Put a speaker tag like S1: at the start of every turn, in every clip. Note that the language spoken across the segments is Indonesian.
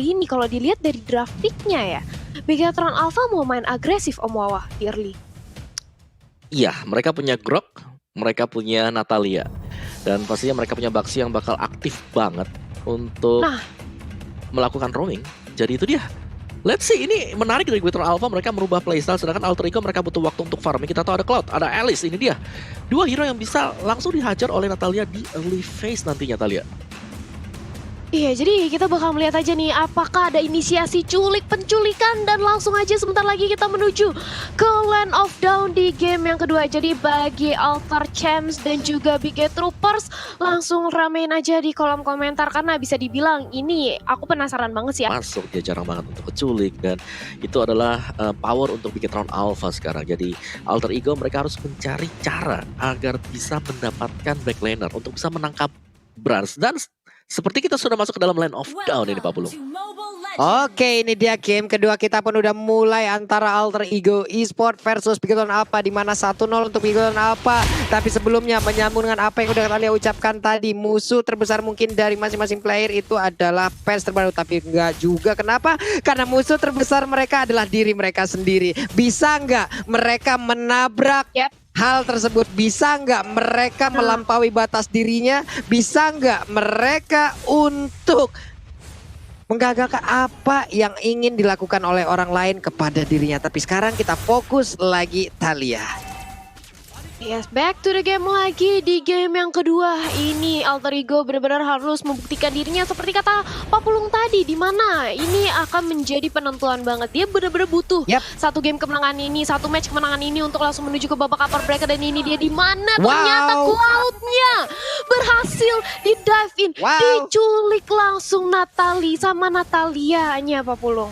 S1: ini kalau dilihat dari draft pick-nya ya, Bigetron Alpha mau main agresif Om Wawa di early.
S2: Iya, mereka punya Grok, mereka punya Natalia. Dan pastinya mereka punya Baxi yang bakal aktif banget untuk melakukan roaming. Jadi itu dia. Let's see, ini menarik dari Bigetron Alpha, mereka merubah playstyle, sedangkan Alter Ego mereka butuh waktu untuk farming. Kita tahu ada Cloud, ada Alice, ini dia. Dua hero yang bisa langsung dihajar oleh Natalia di early phase nantinya, Talia.
S1: Iya, jadi kita bakal melihat aja nih apakah ada inisiasi penculikan dan langsung aja sebentar lagi kita menuju ke Land of Dawn di game yang kedua. Jadi bagi Altar Champs dan juga Big Troopers langsung ramein aja di kolom komentar karena bisa dibilang ini aku penasaran banget sih ya.
S2: Masuk, dia jarang banget untuk keculik dan itu adalah power untuk Bigetron Alpha sekarang. Jadi Alter Ego mereka harus mencari cara agar bisa mendapatkan backlaner untuk bisa menangkap Brans. Dan seperti kita sudah masuk ke dalam Land of Dawn ini Pak Pulung.
S3: Oke, ini dia game kedua kita pun udah mulai antara Alter Ego Esport versus Bigetron Alpha, di mana 1-0 untuk Bigetron Alpha. Tapi sebelumnya menyambung dengan apa yang udah kalian ucapkan tadi, musuh terbesar mungkin dari masing-masing player itu adalah fans terbaru, tapi enggak juga. Kenapa? Karena musuh terbesar mereka adalah diri mereka sendiri. Bisa enggak mereka menabrak hal tersebut? Bisa nggak mereka melampaui batas dirinya? Bisa nggak mereka untuk menggagalkan apa yang ingin dilakukan oleh orang lain kepada dirinya? Tapi sekarang kita fokus lagi Talia.
S1: Yes, back to the game lagi di game yang kedua. Ini Alter Ego benar-benar harus membuktikan dirinya seperti kata Pak Pulung tadi, di mana ini akan menjadi penentuan banget. Dia benar-benar butuh satu game kemenangan ini, satu match kemenangan ini untuk langsung menuju ke babak upper bracket. Dan ini dia di mana ternyata Cloud-nya berhasil di dive in, diculik langsung Natalie sama Natalia-nya Pak Pulung.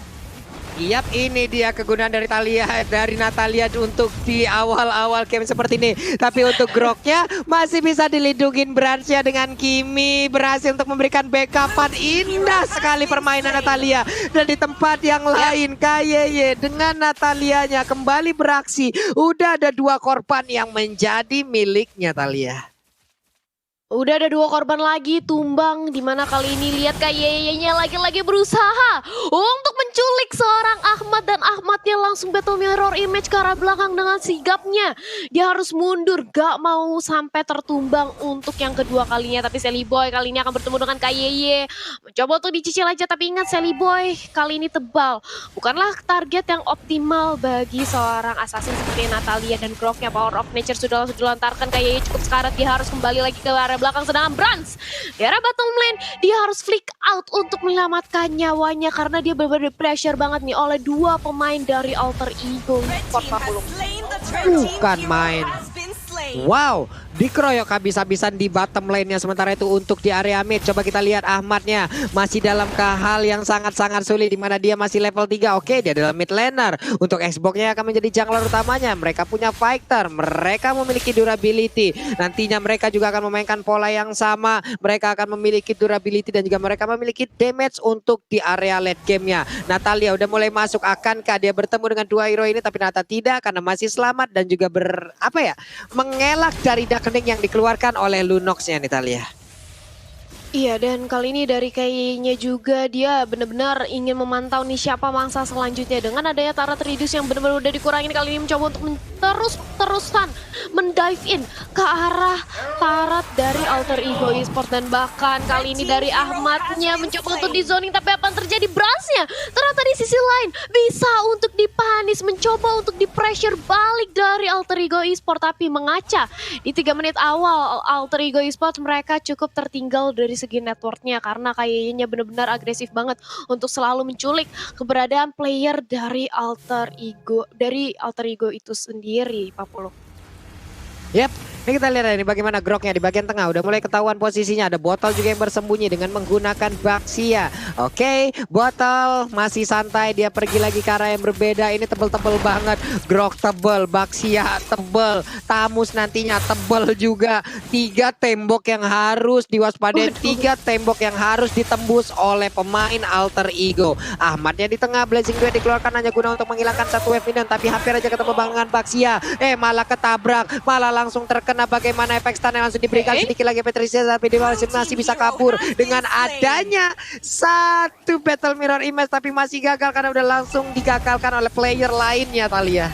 S3: Yap, ini dia kegunaan dari Natalia untuk di awal-awal game seperti ini. Tapi untuk Groknya masih bisa dilindungin Bransnya dengan Kimi. Berhasil untuk memberikan backupan. Indah sekali permainan Natalia. Dan di tempat yang lain KYY dengan Natalianya kembali beraksi. Udah ada 2 korban yang menjadi miliknya Talia.
S1: Udah ada 2 korban lagi tumbang, dimana kali ini lihat KYY-nya lagi-lagi berusaha untuk menculik seorang Ahmad, dan Ahmadnya langsung battle mirror image ke arah belakang dengan sigapnya. Dia harus mundur, gak mau sampai tertumbang untuk yang kedua kalinya. Tapi Sally Boy kali ini akan bertemu dengan KYY. Mencoba untuk dicicil aja, tapi ingat Sally Boy kali ini tebal. Bukanlah target yang optimal bagi seorang assassin seperti Natalia, dan Groknya Power of Nature sudah langsung dilontarkan. KYY cukup sekarat, dia harus kembali lagi ke arah belakang, sedangkan Brans di arah bottom lane dia harus flick out untuk menyelamatkan nyawanya karena dia benar-benar pressure banget nih oleh 2 pemain dari Alter Ego Esport.
S3: Bukan main. Wow, dikeroyok habis-habisan di bottom lane-nya. Sementara itu untuk di area mid, coba kita lihat Ahmadnya masih dalam hal yang sangat-sangat sulit, di mana dia masih level 3. Oke, dia adalah mid laner. Untuk Xbox-nya akan menjadi jungler utamanya. Mereka punya fighter, mereka memiliki durability. Nantinya mereka juga akan memainkan pola yang sama. Mereka akan memiliki durability dan juga mereka memiliki damage untuk di area late game-nya. Natalia udah mulai masuk, akankah dia bertemu dengan 2 hero ini? Tapi ternyata tidak, karena masih selamat dan juga mengelak dari darkening yang dikeluarkan oleh Lunox-nya nih Talia.
S1: Iya, dan kali ini dari kayaknya juga dia benar-benar ingin memantau nih siapa mangsa selanjutnya. Dengan adanya Tara Tridus yang benar-benar udah dikurangin, kali ini mencoba untuk terus-terusan mendive in ke arah Tarat dari Alter Ego Esport. Dan bahkan kali ini dari Ahmadnya mencoba untuk di zoning, tapi apa yang terjadi? Bransnya ternyata di sisi lain bisa untuk dipanis, mencoba untuk di pressure balik dari Alter Ego Esport, tapi mengaca di 3 menit awal. Alter Ego Esport mereka cukup tertinggal dari segi networknya karena kayaknya benar-benar agresif banget untuk selalu menculik keberadaan player dari Alter Ego itu sendiri, Pak Pulung.
S3: Yap, ini kita lihat ini bagaimana Groknya di bagian tengah udah mulai ketahuan posisinya. Ada Botol juga yang bersembunyi dengan menggunakan Baxia. Oke, Botol masih santai, dia pergi lagi ke arah yang berbeda. Ini tebel-tebel banget. Grok tebel, Baxia tebel, Tamus nantinya tebel juga. 3 tembok yang harus diwaspadai, 3 tembok yang harus ditembus oleh pemain Alter Ego. Ahmadnya di tengah, Blazing Duet dikeluarkan hanya guna untuk menghilangkan 1 wave minion, tapi hampir aja ketemu dengan Baxia. Malah ketabrak, malah langsung terkena terkena. Bagaimana efek stun yang langsung diberikan sedikit lagi Patricia, tapi dia masih bisa kabur dengan adanya satu Battle Mirror Image, tapi masih gagal karena udah langsung digagalkan oleh player lainnya Thalia.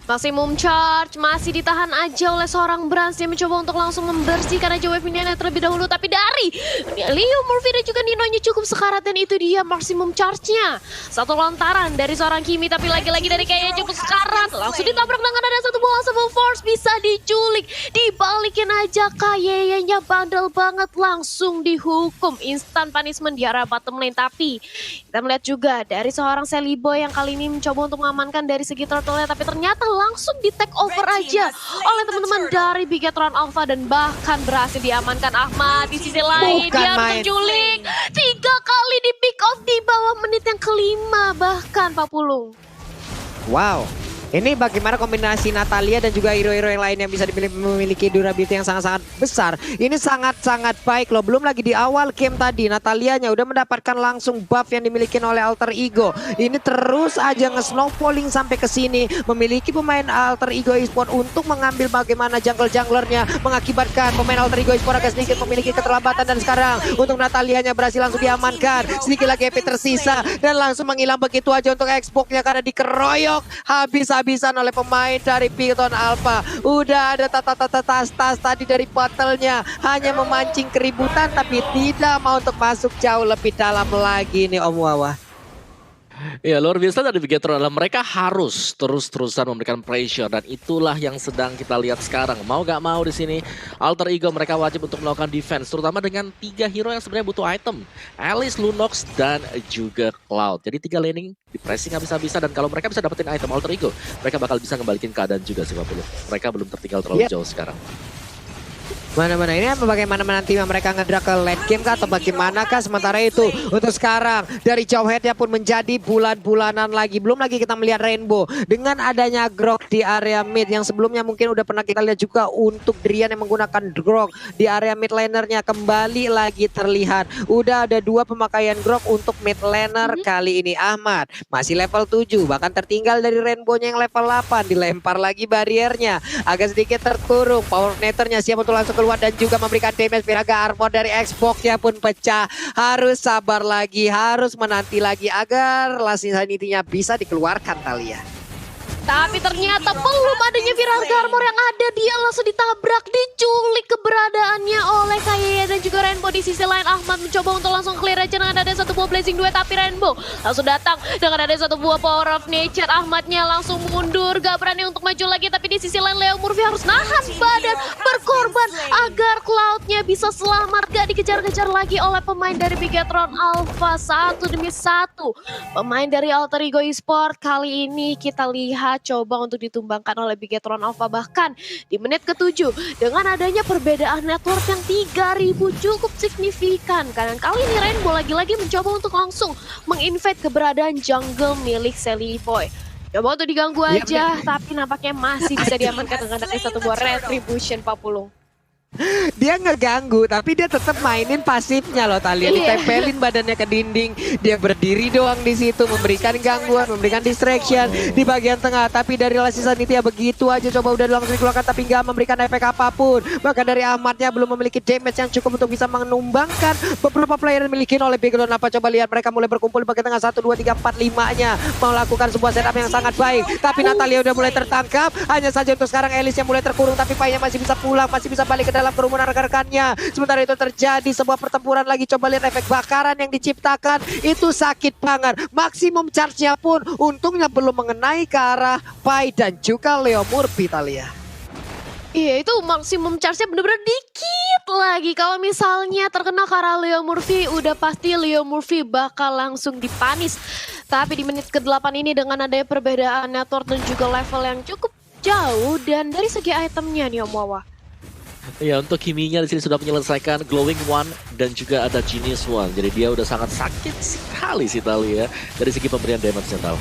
S1: Maximum charge masih ditahan aja oleh seorang Brans. Dia mencoba untuk langsung membersihkan aja wave minion terlebih dahulu. Tapi dari Leo Murphy dan juga Ninonya cukup sekarat. Dan itu dia maximum charge-nya. Satu lontaran dari seorang Kimi. Tapi lagi-lagi dari kayaknya cukup sekarat. Langsung ditabrak dengan ada satu bola Unstoppable Force. Bisa diculik. Dibalikin aja kayaknya bandel banget. Langsung dihukum. Instant punishment di arah bottom lane. Tapi kita melihat juga dari seorang Sally Boy yang kali ini mencoba untuk mengamankan dari segi turtle-nya. Tapi ternyata langsung di take over aja oleh teman-teman dari Bigetron Alpha dan bahkan berhasil diamankan Ahmad. Di sisi lain dia harus menculik 3 kali di pick off di bawah menit yang kelima bahkan Pak Pulung.
S3: Wow. Ini bagaimana kombinasi Natalia dan juga hero-hero yang lain yang bisa memiliki durability yang sangat-sangat besar. Ini sangat-sangat baik loh. Belum lagi di awal game tadi Natalianya udah mendapatkan langsung buff yang dimiliki oleh Alter Ego. Ini terus aja nge-snowballing sampai ke sini. Memiliki pemain Alter Ego Esport untuk mengambil bagaimana jungle-junglernya. Mengakibatkan pemain Alter Ego Esport agak sedikit memiliki keterlambatan. Dan sekarang untuk Natalianya berhasil langsung diamankan. Sedikit lagi EP tersisa dan langsung menghilang begitu aja untuk Xbox-nya karena dikeroyok habis-habisan oleh pemain dari Bigetron Alpha. Udah ada tas tadi dari bottle-nya, hanya memancing keributan tapi tidak mau untuk masuk jauh lebih dalam lagi nih Om Wawa.
S2: Ya luar biasa dari Bigetron adalah mereka harus terus-terusan memberikan pressure dan itulah yang sedang kita lihat sekarang. Mau gak mau di sini Alter Ego mereka wajib untuk melakukan defense terutama dengan 3 hero yang sebenarnya butuh item. Alice, Lunox dan juga Cloud. Jadi 3 laning di pressing habis-habisan dan kalau mereka bisa dapetin item Alter Ego mereka bakal bisa ngembalikin keadaan juga sih Pak Puluh. Mereka belum tertinggal terlalu jauh sekarang.
S3: Mana-mana ini bagaimana nanti mereka ngedrak ke late game kah atau bagaimana kah. Sementara itu untuk sekarang dari jauh headnya pun menjadi bulan-bulanan lagi. Belum lagi kita melihat Rainbow dengan adanya Grok di area mid yang sebelumnya mungkin udah pernah kita lihat juga untuk Drian yang menggunakan Grok di area mid lanernya kembali lagi terlihat. Udah ada 2 pemakaian Grok untuk mid laner kali ini. Ahmad masih level 7 bahkan tertinggal dari Rainbow-nya yang level 8. Dilempar lagi bariernya agak sedikit terkurung. Power netternya siap untuk langsung keluar dan juga memberikan damage. Viraga armor dari Xbox-nya pun pecah. Harus sabar lagi, harus menanti lagi agar Last Insanity-nya bisa dikeluarkan Thalia.
S1: Tapi ternyata belum adanya Viraga armor yang ada, dia langsung ditabrak, diculik keberadaannya oleh Kayaya dan juga Rainbow. Di sisi lain Ahmad mencoba untuk langsung clear aja dengan ada satu buah Blazing 2 tapi Rainbow langsung datang dengan ada satu buah Power of Nature. Ahmadnya langsung mundur, gak berani untuk maju lagi. Tapi di sisi lain Leo Murphy harus nahan badan, berkorban agar Cloud-nya bisa selamat. Gak dikejar-kejar lagi oleh pemain dari Bigetron Alpha. 1 demi 1 pemain dari Alter Ego Esport kali ini kita lihat coba untuk ditumbangkan oleh Bigetron Alpha. Bahkan di menit ke-7 dengan adanya perbedaan network yang 3000 cukup signifikan. Karena kali ini Rainbow lagi-lagi mencoba untuk langsung menginvade keberadaan jungle milik Sally Boy. Coba untuk diganggu aja, tapi nampaknya masih bisa diamankan dengan adanya satu buah Retribution Pak Pulung.
S3: Dia ngeganggu tapi dia tetap mainin pasifnya loh Thalia. Ditempelin badannya ke dinding, dia berdiri doang di situ memberikan gangguan, memberikan distraction di bagian tengah. Tapi dari Last Insanity ya begitu aja coba udah langsung dikeluarkan tapi nggak memberikan efek apapun. Bahkan dari Ahmadnya belum memiliki damage yang cukup untuk bisa menumbangkan beberapa player yang dimiliki oleh Bigetron. Apa coba lihat mereka mulai berkumpul di bagian tengah 1, 2, 3, 4, 5-nya melakukan sebuah setup yang sangat baik. Tapi Natalia udah mulai tertangkap. Hanya saja untuk sekarang Alice yang mulai terkurung tapi Painya masih bisa pulang, masih bisa balik ke dalam kerumunan rekan-rekannya. Sementara itu terjadi sebuah pertempuran lagi. Coba lihat efek bakaran yang diciptakan. Itu sakit banget. Maksimum charge-nya pun untungnya belum mengenai ke arah Pai dan juga Leo Murphy Thalia.
S1: Iya itu maksimum charge-nya bener-bener dikit lagi. Kalau misalnya terkena ke arah Leo Murphy, udah pasti Leo Murphy bakal langsung dipanis. Tapi di menit ke-8 ini dengan adanya perbedaan network dan juga level yang cukup jauh. Dan dari segi itemnya nih Om Wawa.
S2: Ya untuk Kiminya di sini sudah menyelesaikan Glowing One dan juga ada Genius One. Jadi dia udah sangat sakit sekali sih Thalia dari segi pemberian damage-nya tahu.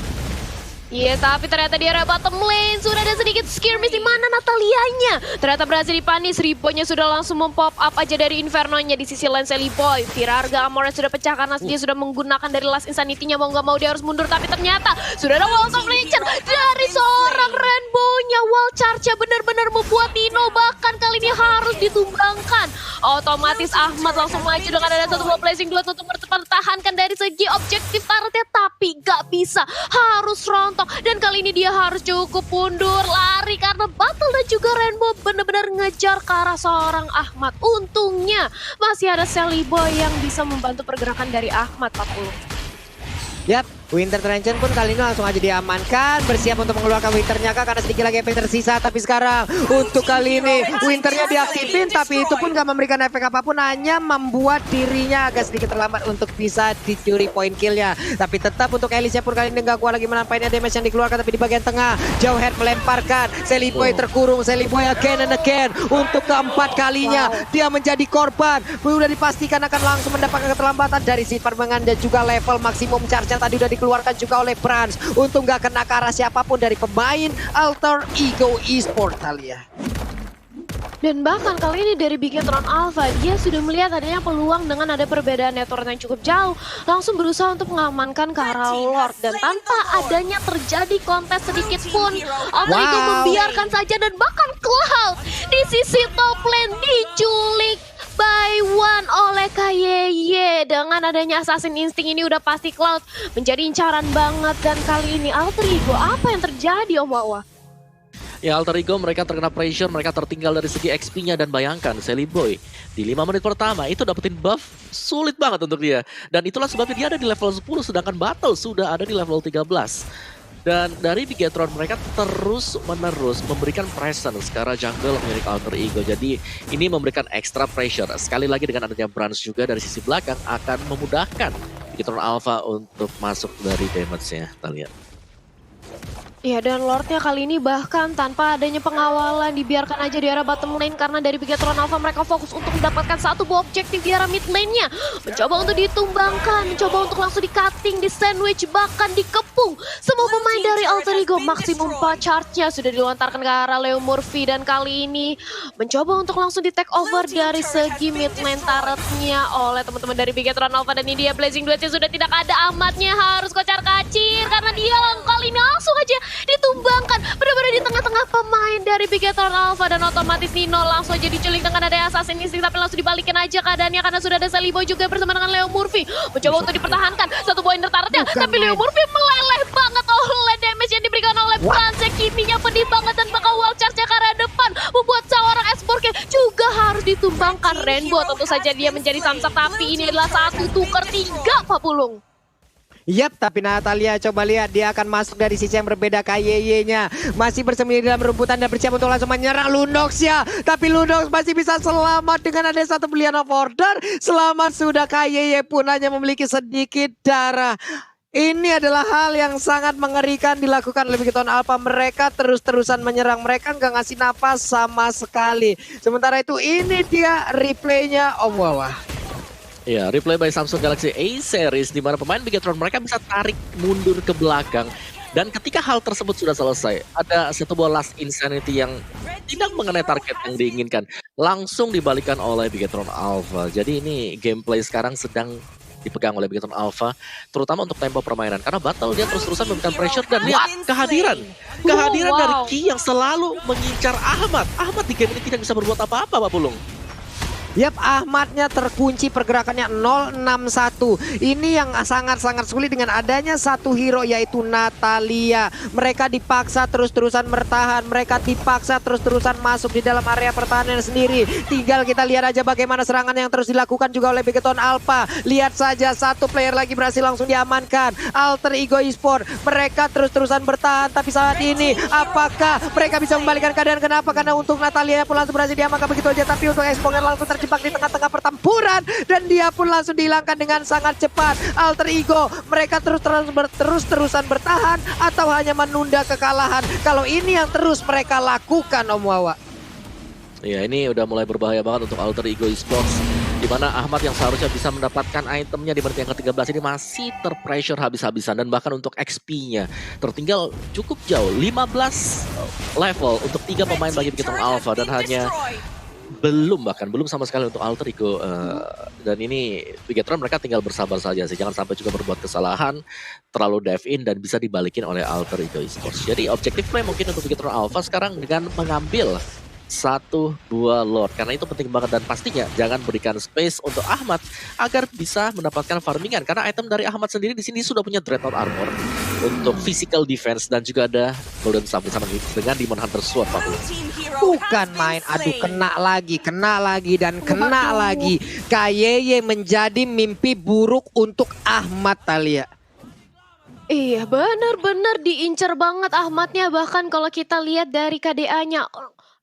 S1: Iya, tapi ternyata di area bottom lane sudah ada sedikit skirmish di mana Natalianya. Ternyata berhasil dipanis, Ribonya sudah langsung mempop up aja dari Inferno-nya di sisi lane Sally Boy. Virarga Amornya sudah pecah karena dia sudah menggunakan dari Last Insanity-nya, mau nggak mau dia harus mundur, tapi ternyata sudah ada Walls of Nature dari seorang Rainbow-nya. Wall charge-nya benar-benar membuat Nino bahkan kali ini harus ditumbangkan. Otomatis Ahmad langsung maju dengan ada satu buah blazing blood untuk mempertahankan dari segi objektif turretnya, tapi gak bisa, harus rontok. Dan kali ini dia harus cukup mundur lari karena Battle dan juga Rainbow benar-benar ngejar ke arah seorang Ahmad. Untungnya masih ada Sally Boy yang bisa membantu pergerakan dari Ahmad 40.
S3: Yap, Winter Trenchen pun kali ini langsung aja diamankan, bersiap untuk mengeluarkan Winternya kak, karena sedikit lagi efek tersisa. Tapi sekarang untuk kali ini Winternya diaktifin, tapi itu pun gak memberikan efek apapun, hanya membuat dirinya agak sedikit terlambat untuk bisa dicuri poin killnya. Tapi tetap untuk Elysia pun kali ini gak kuat lagi menampainya damage yang dikeluarkan. Tapi di bagian tengah Jauhead melemparkan, Sally Boy terkurung, Sally Boy again and again untuk keempat kalinya dia menjadi korban. Sudah dipastikan akan langsung mendapatkan keterlambatan dari si permengan dan juga level maksimum charge yang tadi udah dikeluarkan juga oleh Brans untuk nggak kena ke arah siapapun dari pemain Alter Ego Esports Thalia.
S1: Dan bahkan kali ini dari Bigetron Alpha, dia sudah melihat adanya peluang dengan ada perbedaan network yang cukup jauh, langsung berusaha untuk mengamankan ke arah Lord. Dan tanpa adanya terjadi kontes sedikit pun, Alter Ego membiarkan saja. Dan bahkan Cloud di sisi top lane diculik by one oleh KYY. Dengan adanya Assassin Instinct ini udah pasti Cloud menjadi incaran banget. Dan kali ini Alter Ego, apa yang terjadi Om Wawa?
S2: Ya, Alter Ego mereka terkena pressure, mereka tertinggal dari segi XP-nya. Dan bayangkan Sally Boy di 5 menit pertama itu dapetin buff sulit banget untuk dia. Dan itulah sebabnya dia ada di level 10 sedangkan Battle sudah ada di level 13. Dan dari Bigetron mereka terus-menerus memberikan presence ke arah jungle milik Alter Ego. Jadi ini memberikan extra pressure. Sekali lagi dengan adanya Brans juga dari sisi belakang akan memudahkan Bigetron Alpha untuk masuk dari damage-nya. Kita lihat.
S1: Ya, dan Lordnya kali ini bahkan tanpa adanya pengawalan dibiarkan aja di arah bottom lane karena dari Bigetron Alpha mereka fokus untuk mendapatkan satu buah objektif di arah mid lane-nya. Mencoba untuk ditumbangkan, mencoba untuk langsung di-cutting, di-sandwich, bahkan dikepung. Semua pemain dari Alter Ego maksimum charge-nya sudah dilontarkan ke arah Leo Murphy. Dan kali ini mencoba untuk langsung di-take over dari segi mid lane turret-nya oleh teman-teman dari Bigetron Alpha. Dan ini dia Blazing Duetnya sudah tidak ada, Ahmadnya harus kocar-kacir karena dia kali ini langsung aja ditumbangkan benar-benar di tengah-tengah pemain dari Bigetron Alpha. Dan otomatis Nino langsung aja diculik dengan ada Assassin Instinct, tapi langsung dibalikin aja keadaannya karena sudah ada Sally Boy juga bersama dengan Leo Murphy. Mencoba untuk dipertahankan satu poin turretnya, tapi Leo Murphy meleleh banget oleh damage yang diberikan oleh Brans. Kiminya pedih banget dan bakal wall charge-nya ke arah depan, membuat seorang Esportnya juga harus ditumbangkan. Rainbow tentu saja dia menjadi samsak, tapi ini adalah 1 tukar 3 Pak Pulung.
S3: Yap, tapi Natalia coba lihat dia akan masuk dari sisi yang berbeda. KYY-nya masih bersembunyi dalam rumputan dan bersiap untuk langsung menyerang Lundox ya. Tapi Lundox masih bisa selamat dengan ada satu belian of order. Selamat sudah, KYY pun hanya memiliki sedikit darah. Ini adalah hal yang sangat mengerikan dilakukan oleh Bigetron Alpha. Mereka terus-terusan menyerang, mereka nggak ngasih napas sama sekali. Sementara itu ini dia replaynya Om Wawa.
S2: Ya, replay by Samsung Galaxy A-Series di mana pemain Bigetron mereka bisa tarik mundur ke belakang. Dan ketika hal tersebut sudah selesai, ada satu buah Last Insanity yang tidak mengenai target yang diinginkan. Langsung dibalikan oleh Bigetron Alpha. Jadi ini gameplay sekarang sedang dipegang oleh Bigetron Alpha, terutama untuk tempo permainan. Karena Battle dia terus-terusan memberikan pressure dan lihat kehadiran dari Ki yang selalu mengincar Ahmad. Ahmad di game ini tidak bisa berbuat apa-apa, Pak Pulung.
S3: Yap, Ahmadnya terkunci pergerakannya 061. Ini yang sangat-sangat sulit dengan adanya satu hero yaitu Natalia. Mereka dipaksa terus-terusan bertahan, mereka dipaksa terus-terusan masuk di dalam area pertahanan sendiri. Tinggal kita lihat aja bagaimana serangan yang terus dilakukan juga oleh Bigetron Alpha. Lihat saja satu player lagi berhasil langsung diamankan. Alter Ego Esports, mereka terus-terusan bertahan, tapi saat ini apakah mereka bisa membalikan keadaan? Kenapa? Karena untuk Natalia pun langsung berhasil diamankan begitu aja, tapi untuk Exponger langsung terjebak di tengah-tengah pertempuran dan dia pun langsung dihilangkan dengan sangat cepat. Alter Ego mereka terus-terusan bertahan atau hanya menunda kekalahan? Kalau ini yang terus mereka lakukan Om Wawa.
S2: Ya, ini udah mulai berbahaya banget untuk Alter Ego Esports. Dimana Ahmad yang seharusnya bisa mendapatkan itemnya di menit yang ke-13 ini masih terpressure habis-habisan. Dan bahkan untuk XP-nya tertinggal cukup jauh, 15 level untuk 3 pemain bagi Bigetron Alpha. Dan hanya belum sama sekali untuk Alter Ego. Dan ini Bigetron mereka tinggal bersabar saja sih. Jangan sampai juga berbuat kesalahan, terlalu dive in dan bisa dibalikin oleh Alter Ego Esports. Jadi objektif play mungkin untuk Bigetron Alpha sekarang dengan mengambil 1-2 Lord, karena itu penting banget. Dan pastinya jangan berikan space untuk Ahmad agar bisa mendapatkan farmingan, karena item dari Ahmad sendiri di sini sudah punya Dreadnought Armor untuk physical defense dan juga ada Golden Staff bersama dengan Demon Hunter Sword.
S3: Bukan main, aduh kena lagi dan kena lagi. KYY menjadi mimpi buruk untuk Ahmad, Thalia.
S1: Iya, benar-benar diincar banget Ahmadnya. Bahkan kalau kita lihat dari KDA-nya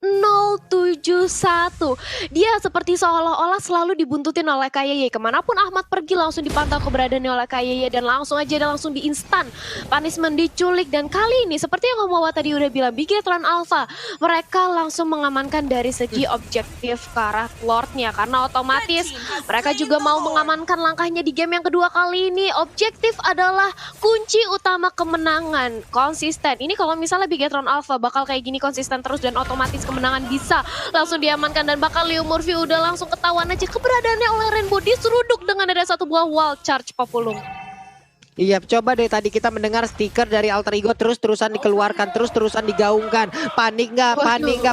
S1: 071. Dia seperti seolah-olah selalu dibuntutin oleh KYY. Kemanapun Ahmad pergi langsung dipantau keberadaannya oleh KYY. Dan langsung aja dia langsung di-instant punishment, diculik. Dan kali ini seperti yang Om Wawa tadi udah bilang, Bigetron Alpha mereka langsung mengamankan dari segi objektif ke arah Lordnya. Karena otomatis mereka juga mau mengamankan langkahnya di game yang kedua kali ini. Objektif adalah kunci utama kemenangan. Konsisten. Ini kalau misalnya Bigetron Alpha bakal kayak gini konsisten terus dan otomatis kemenangan bisa langsung diamankan. Dan bakal Leo Murphy udah langsung ketahuan aja keberadaannya oleh Rainbow. Diseruduk dengan ada satu buah wall charge Papulung.
S3: Iya, coba deh tadi kita mendengar stiker dari Alter Ego terus-terusan dikeluarkan, terus-terusan digaungkan. Panik nggak,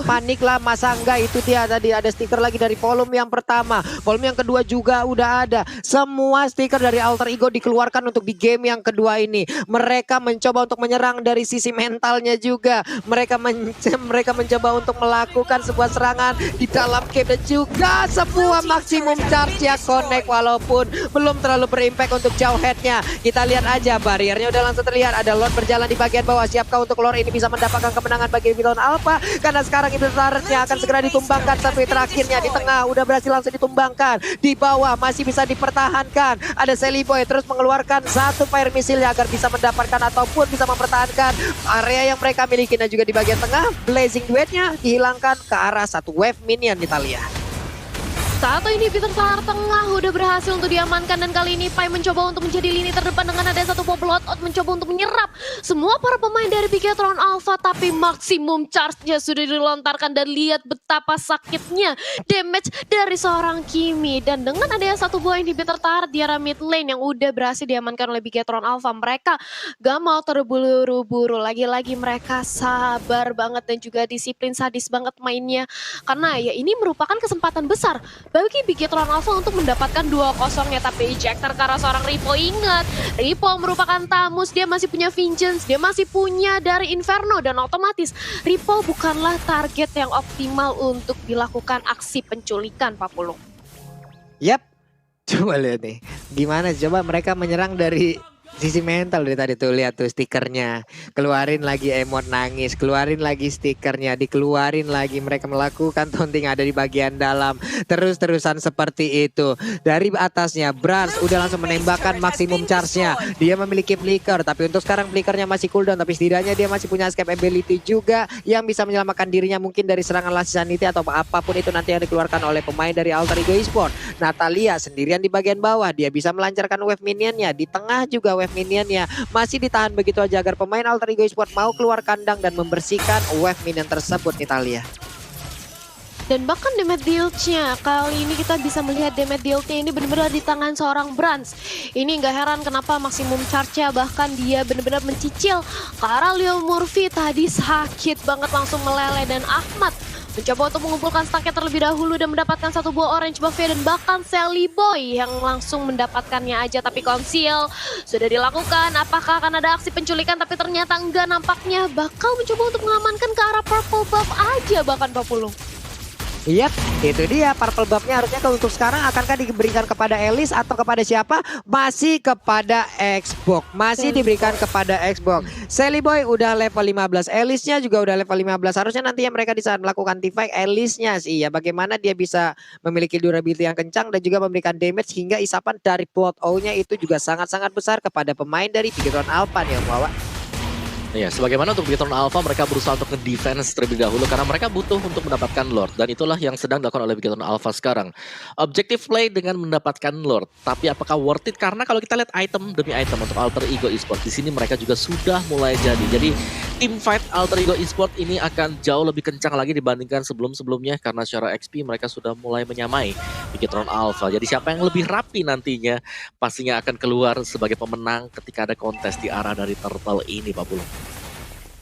S3: panik lah, masa enggak. Itu dia tadi ada stiker lagi dari volume yang pertama. Volume yang kedua juga udah ada. Semua stiker dari Alter Ego dikeluarkan untuk di game yang kedua ini. Mereka mencoba untuk menyerang dari sisi mentalnya juga. Mereka mencoba untuk melakukan sebuah serangan di dalam game dan juga sebuah maksimum charge ya connect walaupun belum terlalu berimpact untuk jauh headnya. Kita lihat aja barriernya udah langsung terlihat. Ada Lord berjalan di bagian bawah. Siapkah untuk Lord ini bisa mendapatkan kemenangan bagi Bigetron Alpha? Karena sekarang Iblis Laresnya akan segera ditumbangkan. Sampai terakhirnya di tengah udah berhasil langsung ditumbangkan. Di bawah masih bisa dipertahankan. Ada Sally Boy terus mengeluarkan satu fire missile agar bisa mendapatkan ataupun bisa mempertahankan area yang mereka miliki. Dan juga di bagian tengah Blazing Duetnya dihilangkan ke arah satu wave minion kita lihat.
S1: Satu inhibitor selar tengah udah berhasil untuk diamankan. Dan kali ini Pai mencoba untuk menjadi lini terdepan dengan ada satu pop bloodout mencoba untuk menyerap semua para pemain dari Bigetron Alpha. Tapi maksimum charge-nya sudah dilontarkan dan lihat betapa sakitnya damage dari seorang Kimi. Dan dengan adanya satu buah inhibitor turret di arah mid lane yang udah berhasil diamankan oleh Bigetron Alpha, mereka gak mau terburu-buru. Lagi-lagi mereka sabar banget dan juga disiplin, sadis banget mainnya. Karena ya ini merupakan kesempatan besar bagi Bigetron Alpha untuk mendapatkan 2-0-nya. Tapi ejector ke arah seorang Ripo. Ingat, Ripo merupakan tamus, dia masih punya Vengeance, dia masih punya dari Inferno. Dan otomatis Ripo bukanlah target yang optimal untuk dilakukan aksi penculikan, Papulung.
S3: Yap, coba lihat nih. Gimana coba mereka menyerang dari sisi mental dari tadi tuh, lihat tuh stikernya. Keluarin lagi emot nangis, keluarin lagi stikernya, dikeluarin lagi. Mereka melakukan taunting ada di bagian dalam. Terus-terusan seperti itu. Dari atasnya Brans udah langsung menembakkan maksimum charge-nya. Dia memiliki flicker, tapi untuk sekarang flickernya masih cooldown. Tapi setidaknya dia masih punya escape ability juga yang bisa menyelamatkan dirinya mungkin dari serangan Last Sanity atau apapun itu nanti yang dikeluarkan oleh pemain dari Alter Ego Esports. Natalia sendirian di bagian bawah, dia bisa melancarkan wave minionnya. Di tengah juga wave minionnya masih ditahan begitu aja agar pemain Alter Ego Esports mau keluar kandang dan membersihkan wave minion tersebut, Italia.
S1: Dan bahkan damage deal-nya, kali ini kita bisa melihat damage deal-nya ini benar-benar di tangan seorang Brans. Ini nggak heran kenapa maksimum charge-nya bahkan dia benar-benar mencicil ke arah Leo Murphy. Tadi sakit banget langsung meleleh. Dan Ahmad mencoba untuk mengumpulkan stacknya terlebih dahulu dan mendapatkan satu buah orange buff-nya. Dan bahkan Sally Boy yang langsung mendapatkannya aja. Tapi conceal sudah dilakukan. Apakah akan ada aksi penculikan? Tapi ternyata enggak, nampaknya bakal mencoba untuk mengamankan ke arah purple buff aja bahkan Papulung.
S3: Yap, itu dia purple buff-nya harusnya untuk sekarang akankah diberikan kepada Elis atau kepada siapa? Masih kepada Xbox. Masih diberikan kepada Xbox. Sally Boy udah level 15, Elisnya juga udah level 15. Harusnya nantinya mereka di saat melakukan teamfight, Elisnya sih ya bagaimana dia bisa memiliki durability yang kencang dan juga memberikan damage hingga isapan dari plot O-nya itu juga sangat-sangat besar kepada pemain dari Bigetron Alpha nih Om Wawa.
S2: Ya, sebagaimana untuk Bigetron Alpha mereka berusaha untuk nge-defense terlebih dahulu karena mereka butuh untuk mendapatkan Lord dan itulah yang sedang dilakukan oleh Bigetron Alpha sekarang. Objective play dengan mendapatkan Lord, tapi apakah worth it? Karena kalau kita lihat item demi item untuk Alter Ego Esports di sini mereka juga sudah mulai jadi. Jadi team fight Alter Ego Esports ini akan jauh lebih kencang lagi dibandingkan sebelum-sebelumnya karena secara XP mereka sudah mulai menyamai Bigetron Alpha. Jadi siapa yang lebih rapi nantinya pastinya akan keluar sebagai pemenang ketika ada kontes di arah dari Turtle ini, Pak Pulung.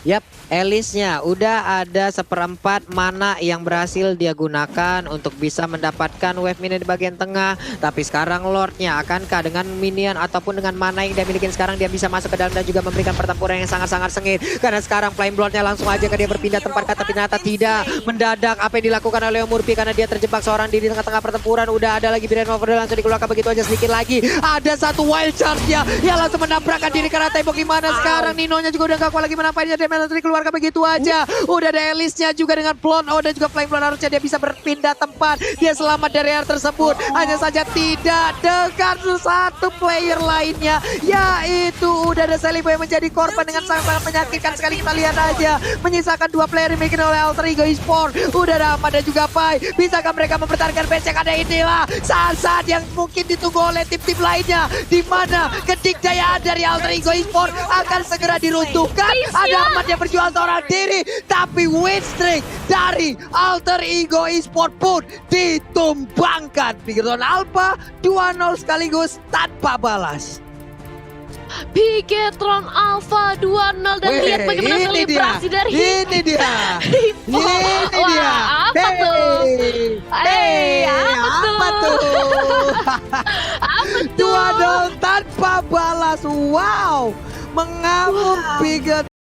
S3: Yap, Elisnya udah ada 1/4 mana yang berhasil dia gunakan untuk bisa mendapatkan wave minion di bagian tengah. Tapi sekarang Lordnya akankah dengan minion ataupun dengan mana yang dia miliki sekarang dia bisa masuk ke dalam dan juga memberikan pertempuran yang sangat-sangat sengit. Karena sekarang Flame Bloodnya langsung aja ke dia berpindah tempat tapi ternyata tidak. Mendadak apa yang dilakukan oleh Murphy karena dia terjebak seorang diri di tengah-tengah pertempuran. Udah ada lagi Brain Overload langsung dikeluarkan begitu aja sedikit lagi. Ada satu wild charge-nya yang langsung menabrakkan diri karena tembok gimana sekarang. Ninonya juga udah gak kuat lagi menampaknya dia dikeluarkan begitu aja. Udah ada Elisnya juga dengan Blonde dan juga Flame Blonde harusnya dia bisa berpindah tempat. Dia selamat dari area tersebut. Hanya saja tidak dengan satu player lainnya yaitu udah ada Selibo yang menjadi korban dengan sangat-sangat menyakitkan sekali. Kita lihat aja menyisakan 2 player yang dimiliki oleh Alter Ego Esports. Udah ada Ahmad dan juga Pai. Bisakah mereka mempertahankan base yang ada? Inilah saat-saat yang mungkin ditunggu oleh tim-tim lainnya di mana kedikdayaan dari Alter Ego Esports akan segera diruntuhkan. Ada Ahmad yang berjuang seorang diri, tapi win streak dari Alter Ego Esports pun ditumbangkan. Bigetron Alpha 2-0 sekaligus tanpa balas.
S1: Bigetron Alpha 2-0 dan lihat bagaimana selebrasi dari
S3: ini dia.
S1: Apa tuh?
S3: Apa tuh? 2-0 tanpa balas. Wow, mengamuk Bigetron.